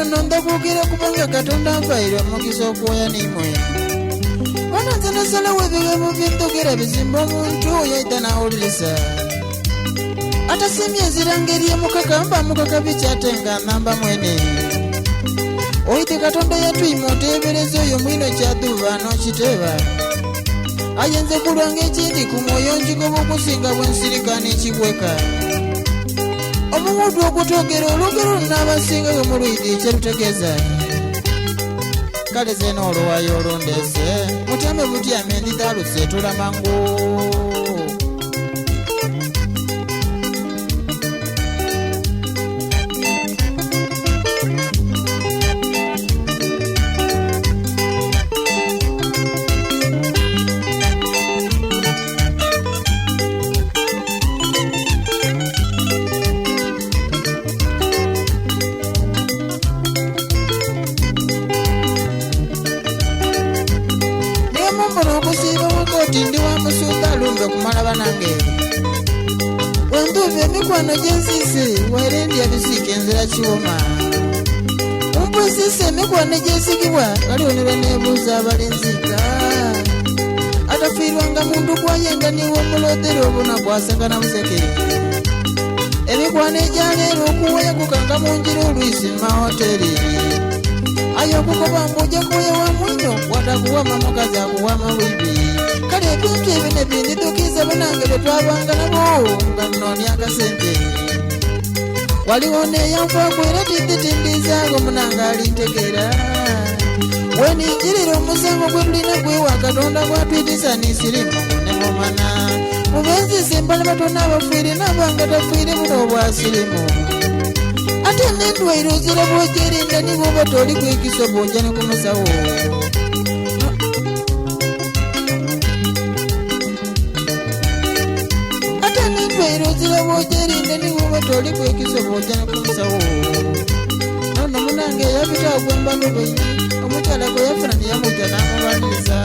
Nonda kukira kupanga Katonda mfaire mukisa okuwoya n'imwe wananzanasala webige mu bintokera bizimba omuntu yaita nawuliriza atasimye ezirangeriye mukaka mukaka bikyatenga namba mwene oite Katonda yatwima oteebereza oyo mwino kyaduva n'okiteeba ayenze kulwanga ekindi ku mwoyo njigoba okusinga bwensirikana ekigweka omumuntu okutogera olugero n'abasinga mu lwidi ekyerutegeeza kale zeno olwayo olondese mutame butyame ndidaluse tulamangu ndi wa musuda lumbe kumala banange wenduve emikwano gyensise waerendi yabisika enzira kiwoma umpwisise emikwano gyesigibwa kalionere nebuuza abalenzika atafiirwanga muntu kwayenga niwo omulodere obuna kwasangana museke emikwano egyaleero okuweya kukanga munjira olwisi mumahoteri ayo okukoba mbuja kuwewa mwinyo watakuwama mukazi akuwama wibi kale ebintu ebyo nebindidukiza banange betwabanga nabo nga nnoonya akasente waliwo neyankwagwera tinditindizaago munange alintegeera weninjirira omusango gwe tulina gwewa Katonda gwatwitisa nisirimu nemumana mubenzisa embala batona abafiire nabanga tafiire buno obwasirimu ate nendwaire ozira bwojerinda niboba toli kwekisa bwojja ne kumusawo ozira bwojerinda niboba toli kwekisa bwojja ne kumusawo nono munange yabita ogwembano bwenyi omukyala gwe yafuna neyamujja n'amubaniriza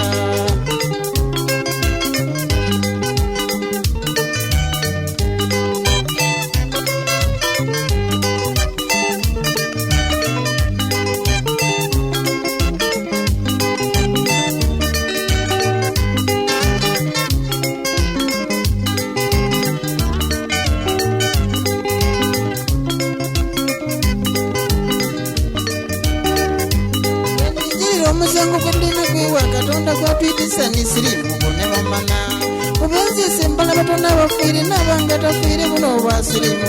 omusango gwe tulina gwewa Katonda gwatwitisa nisirimu nebamana mubenzisa embala batona abafiire nabanga tafiire buno obwasirimu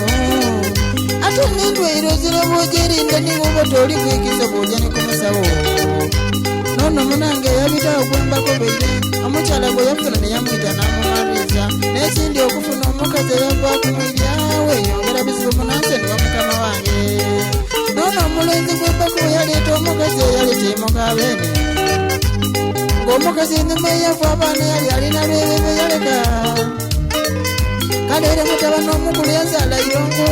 ate nendwaire ozira bwojerinda niboba toli kwekisa bwojja ne kumusawo nono munange yabitawo gwembako beire omukyala gwe yafuna neyamwita n'amumaliriza n'ekindi okufuna omukazi eyava kumwiryawe yongera bizibu munanseni wa mukama wange nono omulenzi gwembako yaleeta omukazi eyaleeta emukabeni ng'omukazi ennyuma eyavu abaana yali alina lwebebe yaleka kaleere mutabani omukulu yazaala irongo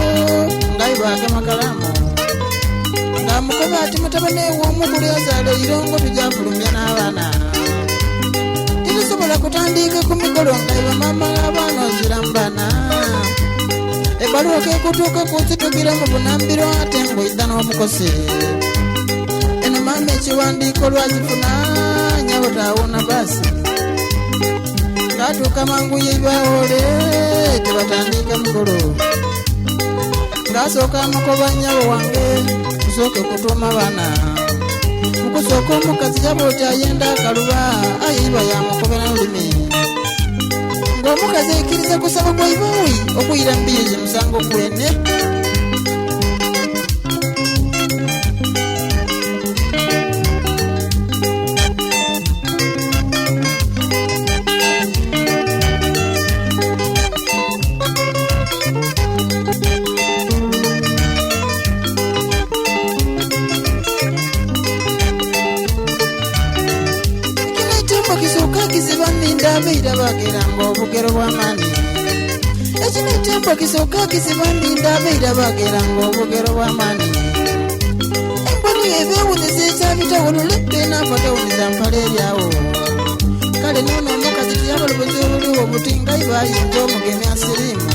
ngayibwake makalamu ng'amukoba ati mutabani ew'omukulu yazaala irongo tujafulumya n'abaana titusobola kutandika ku mikolo ngayiba mama abaana ozirambana ebbaluwa kekutuuka kuzitugira mu bunambiro ate ng'oyita n'omukozi eno mama ekiwandiiko lwakifuna nyabotawona basi ngatuuka mangu yeibawole tebatandika mukolo ngasooka mukoba nyabo wange kusooke kutuuma baana mukusooka omukazi yaboti ayenda akaluba ayiba yamukobera lulimi ng'omukazi ekkiriza kusaba gwaibawi okuyira mbiyezi musango gwene abeera bagera ng'obugero bw'amaanyi ekino ekyembo kisooka kisibandinda abeera bagera ng'obugero bw'amaanyi emboni ebyewunyisa ekyabitawulule benaafatawuniza mpala eryawo kale noono omukazi tiyabalobozi obuliwo obuti ngayi bayinza omugemya siriimu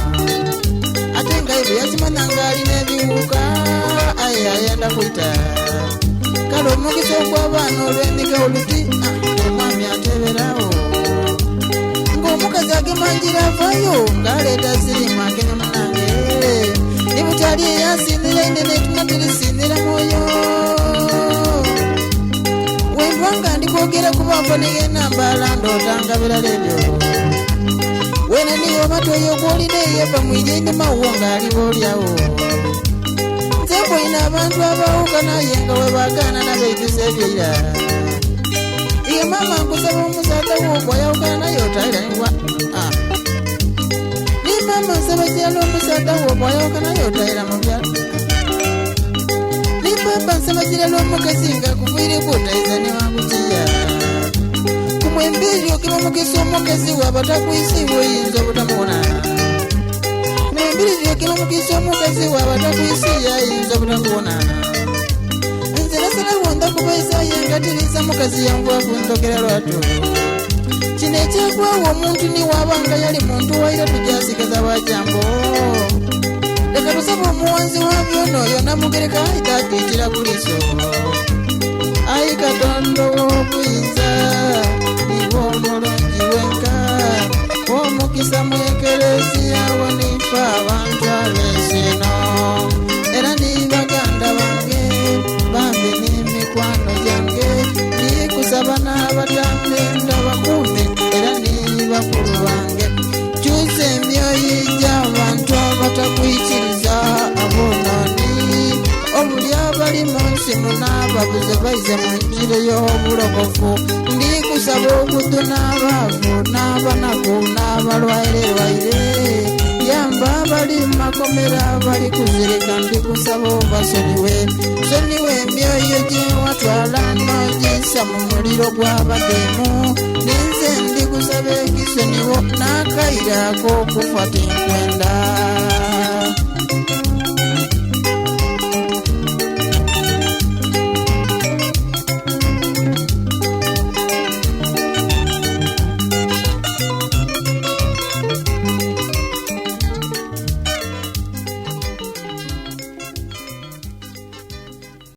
ate ngayi bwe yakimanya ng'alina ebiwuka aye ayenda kuyita kale omukisa ogw'abaana olw'endiga oluti omwami ateberawo ng'omukazi agemanjira avaayo ng'aleeta siriimu agene munange ibutali eyasinzira inene tunatirisinzira mwoyo wendwanga ndikwogera kubaako neyenambala ndootanga birala ebyo wena niyo matoyo gwolina eyeva mwijendemawo ng'aliwo olyawo nze bwolina abantu abawuka naye nga webagaana nabeitusa ebyeira ye mama nkusaba omusaata woogwayawukana naye otayiraniwa ni mama nsaba kyalo omusaata woogwayawukana naye otayira mu byalo ni papa nsaba kirala omugezi nga kuviireko otayiza newakukiya kumwembiri okiba mugezi omugezi waabatakwisiibwa oyinza obutamuwona kumwembiri okiba mugezi omugezi waabatakwisiiya ayinza obutakuwona nze nasalawo ndakubayisaye nga tiriza mukazi yanvaavu ndogera lwatu kino ekyagwawo omuntu niwaabanga yali muntu waira tujasigaza bajambo leka tusaba omuwanzi wabyono oyo namugereka aitaatiikira buliso ayi katondo w'obuyinza iwe omulungi wenka omukisa mu ekelesiya wonifa abantu ab'ensino era ndi baganda bange bambi n'emikwano gyange ndikusaba n'abatambe ndabakuume era ndi bakulu bange kyusa emyoyo gy'abantu abatakwikiriza abonaani obuli abali mu nsi munaababuze bayize mu njira y'obulokofu ndikusaba obuddu n'abaavu n'abanaku n'abalwairelwaire yamba abali mu makomera abali kuzirika ndikusaba obasonyiwe emyoyo gyewatwala n'ogiyisa mu muliro gw'abadeemu ninze ndikusaba ekisonyiwo n'akayira ak'okufa tinkwenda